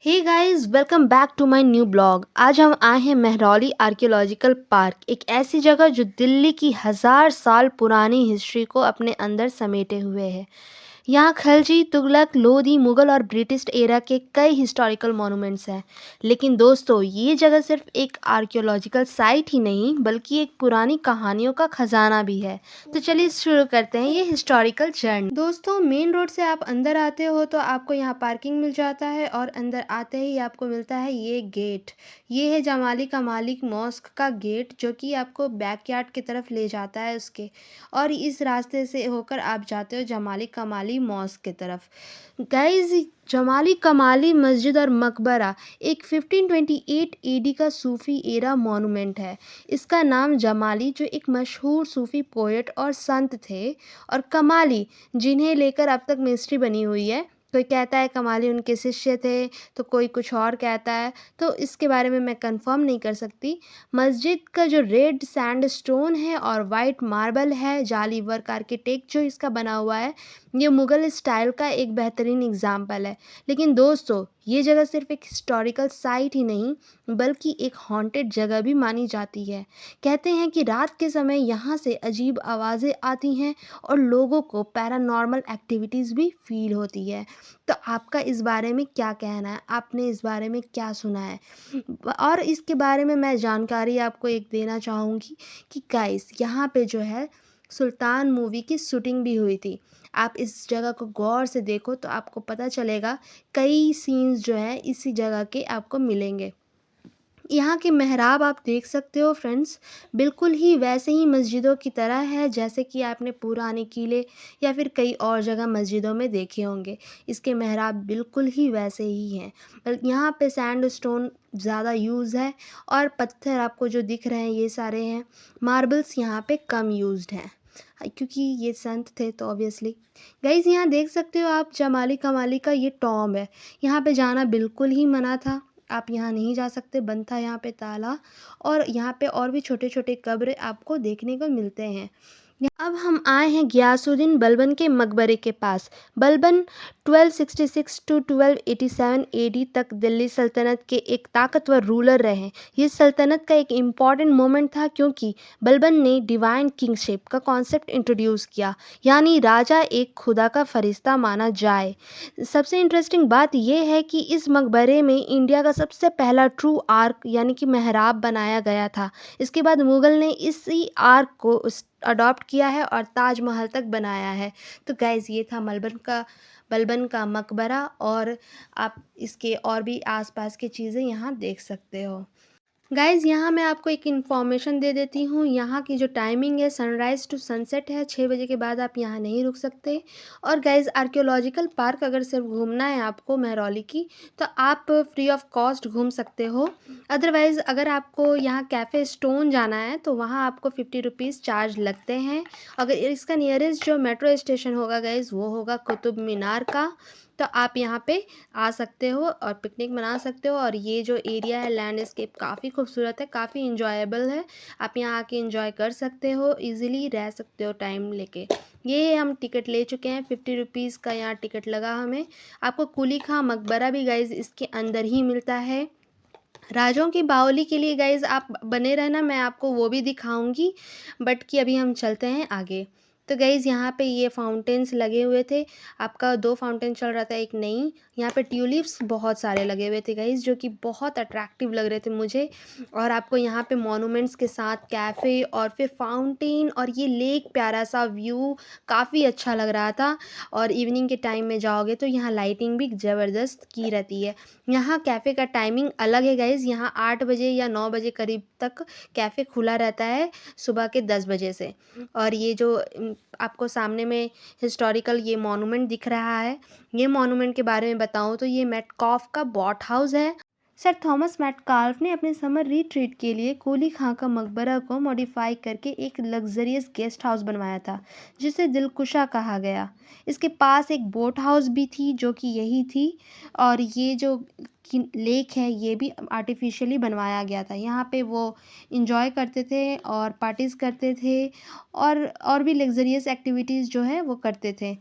Hey guys, welcome back to my new blog. आज हम आए हैं महरौली आर्कियोलॉजिकल पार्क, एक ऐसी जगह जो दिल्ली की 1000 साल पुरानी हिस्ट्री को अपने अंदर समेटे हुए है। यहाँ खलजी, तुगलक, लोधी, मुगल और ब्रिटिश एरा के कई हिस्टोरिकल मॉन्यूमेंट्स हैं। लेकिन दोस्तों, ये जगह सिर्फ एक आर्कियोलॉजिकल साइट ही नहीं बल्कि एक पुरानी कहानियों का खजाना भी है। तो चलिए शुरू करते हैं ये हिस्टोरिकल जर्नी। दोस्तों, मेन रोड से आप अंदर आते हो तो आपको यहाँ पार्किंग मिल जाता है और अंदर आते ही आपको मिलता है ये गेट। ये है जमाली का मालिक मॉस्क का गेट, जो कि आपको बैकयार्ड की तरफ ले जाता है उसके। और इस रास्ते से होकर आप जाते हो जमाली कमाली मॉस्क की तरफ। गाइज, जमाली कमाली मस्जिद और मकबरा एक 1528 एडी का सूफी एरा मॉन्यूमेंट है। इसका नाम जमाली, जो एक मशहूर सूफी पोएट और संत थे, और कमाली, जिन्हें लेकर अब तक मिस्ट्री बनी हुई है। कोई कहता है कमाली उनके शिष्य थे, तो कोई कुछ और कहता है, तो इसके बारे में मैं कंफर्म नहीं कर सकती। मस्जिद का जो रेड सैंडस्टोन है और वाइट मार्बल है, जाली वर्क आर्किटेक्ट जो इसका बना हुआ है, ये मुगल स्टाइल का एक बेहतरीन एग्जाम्पल है। लेकिन दोस्तों, ये जगह सिर्फ एक हिस्टोरिकल साइट ही नहीं बल्कि एक हॉन्टेड जगह भी मानी जाती है। कहते हैं कि रात के समय यहाँ से अजीब आवाज़ें आती हैं और लोगों को पैरानॉर्मल एक्टिविटीज़ भी फील होती है। तो आपका इस बारे में क्या कहना है? आपने इस बारे में क्या सुना है? और इसके बारे में मैं जानकारी आपको एक देना चाहूँगी कि गाइस, यहाँ पे जो है सुल्तान मूवी की शूटिंग भी हुई थी। आप इस जगह को गौर से देखो तो आपको पता चलेगा, कई सीन्स जो है इसी जगह के आपको मिलेंगे। यहाँ के मेहराब आप देख सकते हो फ्रेंड्स, बिल्कुल ही वैसे ही मस्जिदों की तरह है जैसे कि आपने पुराने किले या फिर कई और जगह मस्जिदों में देखे होंगे। इसके मेहराब बिल्कुल ही वैसे ही हैं। यहाँ पे सैंडस्टोन ज़्यादा यूज़ है और पत्थर आपको जो दिख रहे हैं ये सारे हैं। मार्बल्स यहाँ पे कम यूज्ड हैं, क्योंकि ये संत थे तो ऑब्वियसली। गाइज, यहाँ देख सकते हो आप, जमाली कमाली का ये टॉम्ब है। यहाँ पे जाना बिल्कुल ही मना था, आप यहाँ नहीं जा सकते, बंद था यहाँ पे ताला। और यहाँ पे और भी छोटे छोटे कब्र आपको देखने को मिलते हैं। अब हम आए हैं गयासुद्दीन बलबन के मकबरे के पास। बलबन 1266 टू 1287 एडी तक दिल्ली सल्तनत के एक ताकतवर रूलर रहे। ये सल्तनत का एक इम्पॉर्टेंट मोमेंट था क्योंकि बलबन ने डिवाइन किंगशिप का कॉन्सेप्ट इंट्रोड्यूस किया, यानी राजा एक खुदा का फरिश्ता माना जाए। सबसे इंटरेस्टिंग बात यह है कि इस मकबरे में इंडिया का सबसे पहला ट्रू आर्क यानी कि मेहराब बनाया गया था। इसके बाद मुगल ने इसी आर्क को अडॉप्ट किया है और ताजमहल तक बनाया है। तो गाइज़, ये था बलबन का मकबरा, और आप इसके और भी आसपास की चीज़ें यहाँ देख सकते हो। गाइज़, यहाँ मैं आपको एक इन्फॉर्मेशन दे देती हूँ। यहाँ की जो टाइमिंग है सनराइज़ टू सनसेट है, 6 बजे के बाद आप यहाँ नहीं रुक सकते। और गाइज़, आर्कियोलॉजिकल पार्क अगर सिर्फ घूमना है आपको महरौली की, तो आप फ्री ऑफ कॉस्ट घूम सकते हो। अदरवाइज़ अगर आपको यहाँ कैफ़े स्टोन जाना है तो वहाँ आपको 50 रुपीज़ चार्ज लगते हैं। अगर इसका नियरेस्ट जो मेट्रो स्टेशन होगा गाइज़, वो होगा कुतुब मीनार का। तो आप यहाँ पे आ सकते हो और पिकनिक मना सकते हो। और ये जो एरिया है, लैंडस्केप काफ़ी खूबसूरत है, काफ़ी इंजॉयबल है। आप यहाँ आके इंजॉय कर सकते हो, इजीली रह सकते हो टाइम लेके। ये हम टिकट ले चुके हैं, 50 रुपीज़ का यहाँ टिकट लगा हमें। आपको कुली खां मकबरा भी गाइज़ इसके अंदर ही मिलता है। राजों की बावली के लिए गाइज़ आप बने रहना, मैं आपको वो भी दिखाऊंगी। बट कि अभी हम चलते हैं आगे। तो गाइज़, यहाँ पे ये फाउंटेन्स लगे हुए थे। आपका 2 फाउंटेन चल रहा था, एक नहीं। यहाँ पे ट्यूलिप्स बहुत सारे लगे हुए थे गाइज़, जो कि बहुत अट्रैक्टिव लग रहे थे मुझे। और आपको यहाँ पे मॉन्यूमेंट्स के साथ कैफ़े और फिर फाउंटेन और ये लेक, प्यारा सा व्यू, काफ़ी अच्छा लग रहा था। और इवनिंग के टाइम में जाओगे तो यहाँ लाइटिंग भी ज़बरदस्त की रहती है। यहाँ कैफ़े का टाइमिंग अलग है गाइज़, यहाँ 8 बजे या 9 बजे करीब तक कैफ़े खुला रहता है, सुबह के 10 बजे से। और ये जो आपको सामने में हिस्टोरिकल ये मॉन्यूमेंट दिख रहा है, ये मॉन्यूमेंट के बारे में बताऊँ तो ये मेटकॉफ का बॉट हाउस है। सर थॉमस मेटकाल्फ ने अपने समर रिट्रीट के लिए कोली खां का मकबरा को मॉडिफाई करके एक लग्जरियस गेस्ट हाउस बनवाया था, जिसे दिलकुशा कहा गया। इसके पास एक बोट हाउस भी थी जो कि यही थी। और ये जो लेक है ये भी आर्टिफिशियली बनवाया गया था। यहाँ पे वो इंजॉय करते थे और पार्टीज़ करते थे, और भी लग्जरियस एक्टिविटीज़ जो है वो करते थे।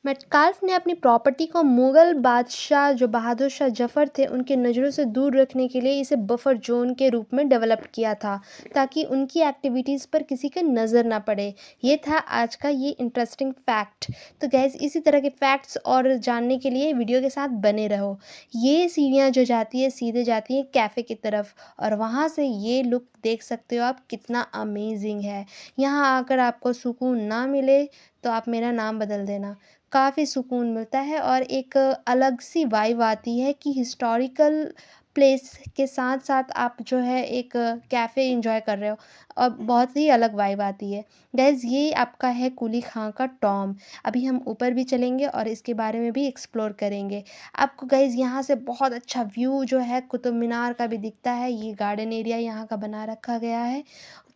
मेटकाल्फ ने अपनी प्रॉपर्टी को मुगल बादशाह जो बहादुर शाह जफ़र थे उनकी नज़रों से दूर रखने के लिए इसे बफर जोन के रूप में डेवलप किया था, ताकि उनकी एक्टिविटीज़ पर किसी का नज़र ना पड़े। ये था आज का ये इंटरेस्टिंग फैक्ट। तो गैस इसी तरह के फैक्ट्स और जानने के लिए वीडियो के साथ बने रहो। ये सीढ़ियाँ जो जाती है सीधे जाती हैं कैफ़े की तरफ, और वहाँ से ये लुक देख सकते हो आप, कितना अमेजिंग है। यहाँ आकर आपको सुकून ना मिले तो आप मेरा नाम बदल देना। काफ़ी सुकून मिलता है और एक अलग सी वाइब आती है कि हिस्टोरिकल प्लेस के साथ साथ आप जो है एक कैफ़े एंजॉय कर रहे हो, और बहुत ही अलग वाइब आती है। गाइज़ ये आपका है कुली खां का टॉम। अभी हम ऊपर भी चलेंगे और इसके बारे में भी एक्सप्लोर करेंगे। आपको गाइज़ यहाँ से बहुत अच्छा व्यू जो है कुतुब मीनार का भी दिखता है। ये गार्डन एरिया यहाँ का बना रखा गया है,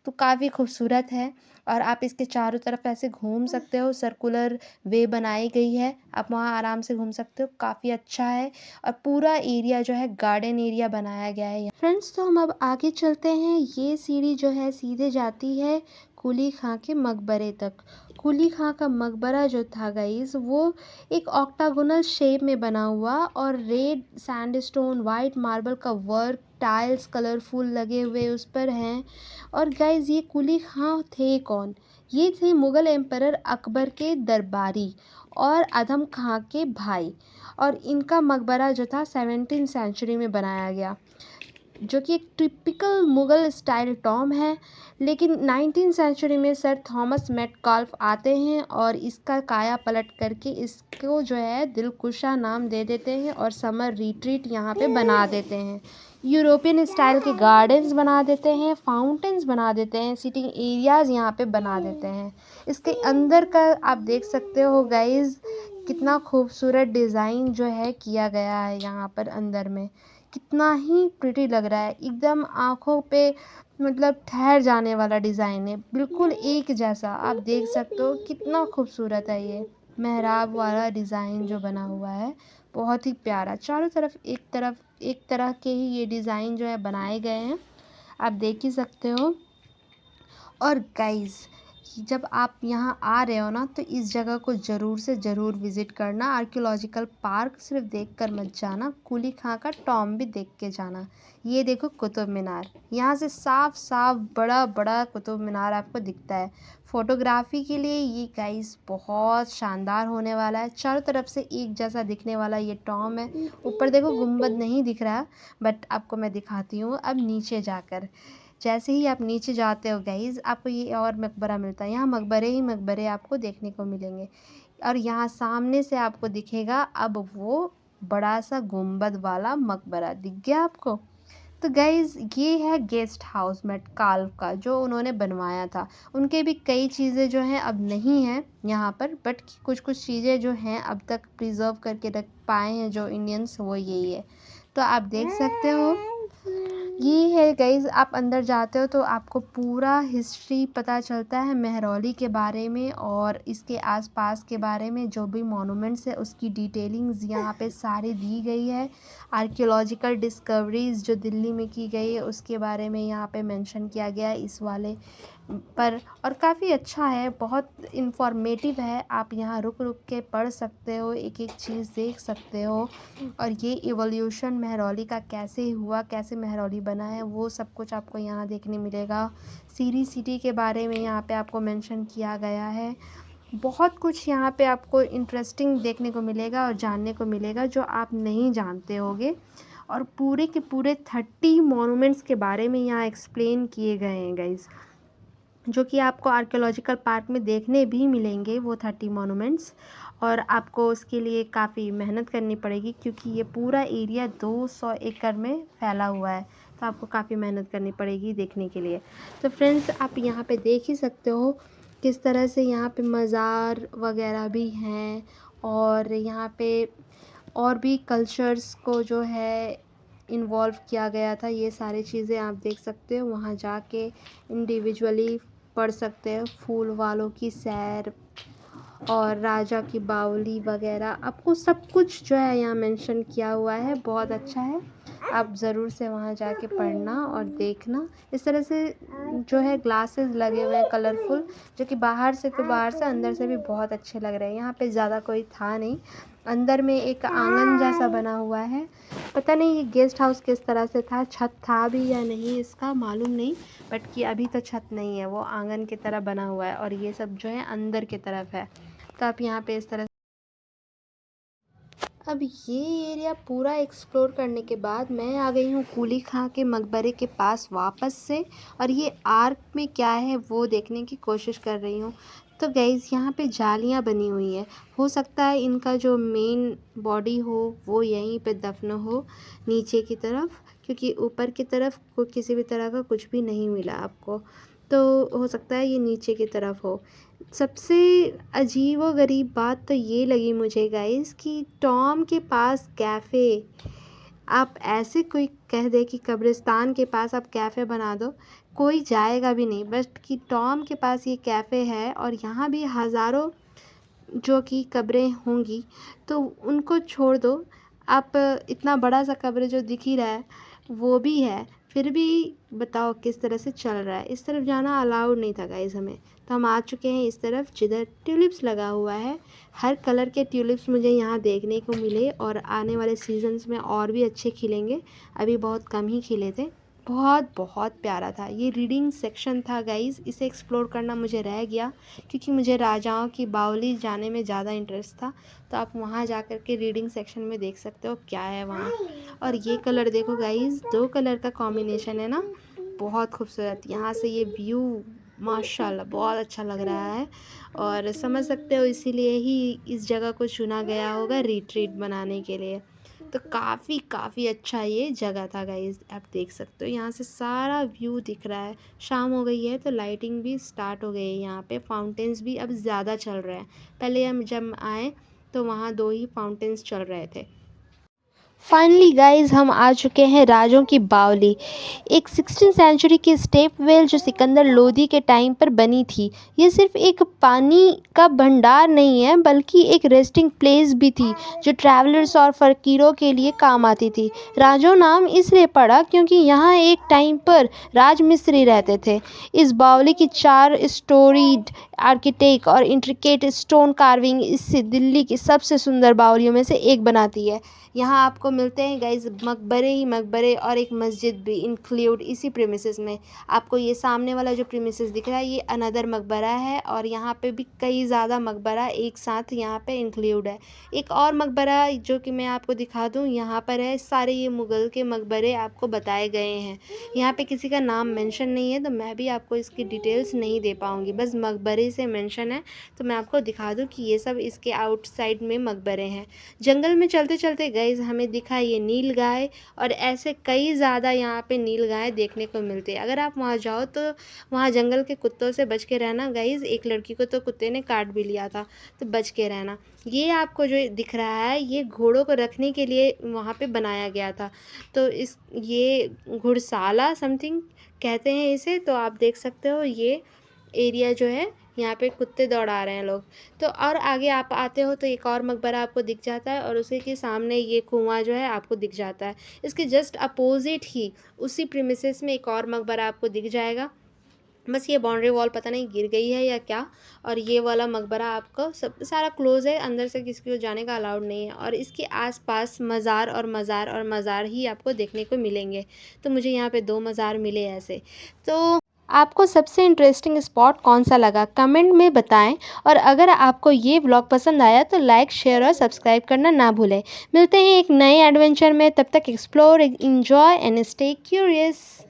तो काफ़ी खूबसूरत है। और आप इसके चारों तरफ ऐसे घूम सकते हो, सर्कुलर वे बनाई गई है, आप वहाँ आराम से घूम सकते हो, काफ़ी अच्छा है। और पूरा एरिया जो है गार्डन एरिया बनाया गया है फ्रेंड्स। तो हम अब आगे चलते हैं। ये सीढ़ी जो है सीधे जाती है कुली खां के मकबरे तक। कुली खां का मकबरा जो था गाइस, वो एक ऑक्टागोनल शेप में बना हुआ और रेड सैंडस्टोन वाइट मार्बल का वर्क, टाइल्स कलरफुल लगे हुए उस पर हैं। और गाइस ये कुली खां थे कौन? ये थे मुग़ल एम्परर अकबर के दरबारी और आदम खां के भाई। और इनका मकबरा जो था 17वीं सेंचुरी में बनाया गया, जो कि एक टिपिकल मुग़ल स्टाइल टॉम है। लेकिन 19वीं सेंचुरी में सर थॉमस मेटकाल्फ आते हैं और इसका काया पलट करके इसको जो है दिलकुशा नाम दे देते हैं और समर रिट्रीट यहाँ पे बना देते हैं। यूरोपियन स्टाइल के गार्डन्स बना देते हैं, फाउंटेन्स बना देते हैं, सिटिंग एरियाज़ यहाँ पे बना देते हैं। इसके अंदर का आप देख सकते हो गाइज़, कितना खूबसूरत डिज़ाइन जो है किया गया है यहाँ पर अंदर में। कितना ही प्रिटी लग रहा है, एकदम आँखों पे मतलब ठहर जाने वाला डिज़ाइन है, बिल्कुल एक जैसा। आप देख सकते हो कितना खूबसूरत है ये मेहराब वाला डिज़ाइन जो बना हुआ है, बहुत ही प्यारा। चारों तरफ एक तरह के ही ये डिज़ाइन जो है बनाए गए हैं, आप देख ही सकते हो। और गाइज़ जब आप यहाँ आ रहे हो ना, तो इस जगह को ज़रूर से ज़रूर विज़िट करना। आर्कियोलॉजिकल पार्क सिर्फ देख कर मत जाना, कुली खां का टॉम भी देख के जाना। ये देखो कुतुब मीनार, यहाँ से साफ साफ बड़ा बड़ा कुतुब मीनार आपको दिखता है। फ़ोटोग्राफी के लिए ये गाइस बहुत शानदार होने वाला है। चारों तरफ से एक जैसा दिखने वाला ये टॉम है। ऊपर देखो गुंबद नहीं दिख रहा, बट आपको मैं दिखाती हूँ अब नीचे जाकर। जैसे ही आप नीचे जाते हो गाइज़, आपको ये और मकबरा मिलता है। यहाँ मकबरे ही मकबरे आपको देखने को मिलेंगे। और यहाँ सामने से आपको दिखेगा अब वो बड़ा सा गुंबद वाला मकबरा, दिख गया आपको? तो गाइज़ ये है गेस्ट हाउस मेटकाल्फ का, जो उन्होंने बनवाया था। उनके भी कई चीज़ें जो हैं अब नहीं हैं यहाँ पर, बट कुछ कुछ चीज़ें जो हैं अब तक प्रिजर्व करके रख पाए हैं जो इंडियंस, वो यही है। तो आप देख सकते हो ये है गाइज़। आप अंदर जाते हो तो आपको पूरा हिस्ट्री पता चलता है मेहरौली के बारे में और इसके आसपास के बारे में। जो भी मॉन्यूमेंट्स है उसकी डिटेलिंग्स यहाँ पे सारी दी गई है। आर्कियोलॉजिकल डिस्कवरीज़ जो दिल्ली में की गई है उसके बारे में यहाँ पे मेंशन किया गया है इस वाले पर। और काफ़ी अच्छा है, बहुत इन्फॉर्मेटिव है। आप यहाँ रुक रुक के पढ़ सकते हो, एक एक चीज़ देख सकते हो। और ये इवोल्यूशन मेहरौली का कैसे हुआ, कैसे मेहरौली बना है, वो सब कुछ आपको यहाँ देखने मिलेगा। सीरी सिटी के बारे में यहाँ पे आपको मेंशन किया गया है। बहुत कुछ यहाँ पे आपको इंटरेस्टिंग देखने को मिलेगा और जानने को मिलेगा जो आप नहीं जानते होगे। और पूरे के पूरे 30 मॉन्यूमेंट्स के बारे में यहाँ एक्सप्लेन किए गए हैं गाइज़, जो कि आपको आर्कियोलॉजिकल पार्क में देखने भी मिलेंगे वो 30 मॉन्यूमेंट्स। और आपको उसके लिए काफ़ी मेहनत करनी पड़ेगी, क्योंकि ये पूरा एरिया 200 एकड़ में फैला हुआ है, तो आपको काफ़ी मेहनत करनी पड़ेगी देखने के लिए। तो फ्रेंड्स आप यहाँ पे देख ही सकते हो किस तरह से यहाँ पे मज़ार वगैरह भी हैं, और यहाँ पे और भी कल्चर्स को जो है इन्वॉल्व किया गया था। ये सारी चीज़ें आप देख सकते हो, वहाँ जाके इंडिविजुअली पढ़ सकते हो। फूल वालों की सैर, और राजा की बावली वगैरह आपको सब कुछ जो है यहाँ मेंशन किया हुआ है। बहुत अच्छा है, आप ज़रूर से वहाँ जाके पढ़ना और देखना। इस तरह से जो है ग्लासेस लगे हुए हैं कलरफुल, जो कि बाहर से अंदर से भी बहुत अच्छे लग रहे हैं। यहाँ पे ज़्यादा कोई था नहीं, अंदर में एक आंगन जैसा बना हुआ है। पता नहीं ये गेस्ट हाउस किस तरह से था, छत था भी या नहीं इसका मालूम नहीं, बट कि अभी तो छत नहीं है, वो आंगन की तरह बना हुआ है और ये सब जो है अंदर की तरफ है। तो आप यहाँ पे इस तरह अब ये एरिया पूरा एक्सप्लोर करने के बाद मैं आ गई हूँ कूली खां के मकबरे के पास वापस से, और ये आर्क में क्या है वो देखने की कोशिश कर रही हूँ। तो गाइज़ यहाँ पे जालियाँ बनी हुई है, हो सकता है इनका जो मेन बॉडी हो वो यहीं पे दफन हो नीचे की तरफ, क्योंकि ऊपर की तरफ को किसी भी तरह का कुछ भी नहीं मिला आपको, तो हो सकता है ये नीचे की तरफ हो। सबसे अजीब व गरीब बात तो ये लगी मुझे गाइस कि टॉम के पास कैफ़े, आप ऐसे कोई कह दे कि कब्रिस्तान के पास आप कैफ़े बना दो, कोई जाएगा भी नहीं, बट कि टॉम के पास ये कैफ़े है और यहाँ भी हज़ारों जो कि कब्रें होंगी, तो उनको छोड़ दो आप, इतना बड़ा सा कब्र जो दिख ही रहा है वो भी है, फिर भी बताओ किस तरह से चल रहा है। इस तरफ जाना अलाउड नहीं था गाइस हमें, तो हम आ चुके हैं इस तरफ जिधर ट्यूलिप्स लगा हुआ है। हर कलर के ट्यूलिप्स मुझे यहाँ देखने को मिले और आने वाले सीजन्स में और भी अच्छे खिलेंगे, अभी बहुत कम ही खिले थे। बहुत बहुत प्यारा था। ये रीडिंग सेक्शन था गाइस, इसे एक्सप्लोर करना मुझे रह गया क्योंकि मुझे राजाओं की बावली जाने में ज़्यादा इंटरेस्ट था। तो आप वहाँ जा कर के रीडिंग सेक्शन में देख सकते हो क्या है वहाँ। और ये कलर देखो गाइस, 2 कलर का कॉम्बिनेशन है ना, बहुत खूबसूरत। यहाँ से ये व्यू माशाल्लाह बहुत अच्छा लग रहा है, और समझ सकते हो इसीलिए ही इस जगह को चुना गया होगा रिट्रीट बनाने के लिए। तो काफ़ी अच्छा ये जगह था गाइस, आप देख सकते हो यहाँ से सारा व्यू दिख रहा है। शाम हो गई है तो लाइटिंग भी स्टार्ट हो गई है, यहाँ पे फाउंटेन्स भी अब ज़्यादा चल रहे हैं। पहले हम जब आए तो वहाँ 2 ही फाउंटेन्स चल रहे थे। फाइनली गाइस हम आ चुके हैं राजों की बावली, एक 16th सेंचुरी की स्टेप वेल जो सिकंदर लोदी के टाइम पर बनी थी। ये सिर्फ एक पानी का भंडार नहीं है बल्कि एक रेस्टिंग प्लेस भी थी जो ट्रैवलर्स और फकीरों के लिए काम आती थी। राजो नाम इसलिए पड़ा क्योंकि यहाँ एक टाइम पर राजमिस्त्री रहते थे। इस बावली की 4 स्टोरीड आर्किटेक्ट और इंट्रिकेट स्टोन कार्विंग इससे दिल्ली की सबसे सुंदर बावलियों में से एक बनाती है। यहाँ आपको मिलते हैं गाइस मकबरे ही मकबरे और एक मस्जिद भी इंक्लूड इसी प्रीमिसेस में। आपको ये सामने वाला जो प्रीमिसेस दिख रहा है ये अनदर मकबरा है, और यहाँ पे भी कई ज़्यादा मकबरा एक साथ यहाँ पे इंक्लूड है। एक और मकबरा जो कि मैं आपको दिखा दूँ यहाँ पर है। सारे ये मुग़ल के मकबरे आपको बताए गए हैं, यहाँ पे किसी का नाम मेंशन नहीं है तो मैं भी आपको इसकी डिटेल्स नहीं दे पाऊँगी, बस मकबरे से मेंशन है तो मैं आपको दिखा दूँ कि ये सब इसके आउटसाइड में मकबरे हैं। जंगल में चलते चलते गाइस हमें दिखा ये नील गाय, और ऐसे कई ज़्यादा यहाँ पे नील गाय देखने को मिलती है। अगर आप वहाँ जाओ तो वहाँ जंगल के कुत्तों से बच के रहना गाइस, एक लड़की को तो कुत्ते ने काट भी लिया था, तो बच के रहना। ये आपको जो दिख रहा है ये घोड़ों को रखने के लिए वहाँ पे बनाया गया था, तो इस ये घुड़साला समथिंग कहते हैं इसे। तो आप देख सकते हो ये एरिया जो है यहाँ पे कुत्ते दौड़ा रहे हैं लोग। तो और आगे आप आते हो तो एक और मकबरा आपको दिख जाता है, और उसी के सामने ये कुआं जो है आपको दिख जाता है। इसके जस्ट अपोजिट ही उसी प्रीमिसेस में एक और मकबरा आपको दिख जाएगा, बस ये बाउंड्री वॉल पता नहीं गिर गई है या क्या। और ये वाला मकबरा आपको सब सारा क्लोज़ है, अंदर से किसी को जाने का अलाउड नहीं है, और इसके आसपास मज़ार और मज़ार और मज़ार ही आपको देखने को मिलेंगे। तो मुझे यहाँ पे 2 मज़ार मिले ऐसे। तो आपको सबसे इंटरेस्टिंग स्पॉट कौन सा लगा कमेंट में बताएं, और अगर आपको ये व्लॉग पसंद आया तो लाइक शेयर और सब्सक्राइब करना ना भूलें। मिलते हैं एक नए एडवेंचर में, तब तक explore enjoy and stay curious.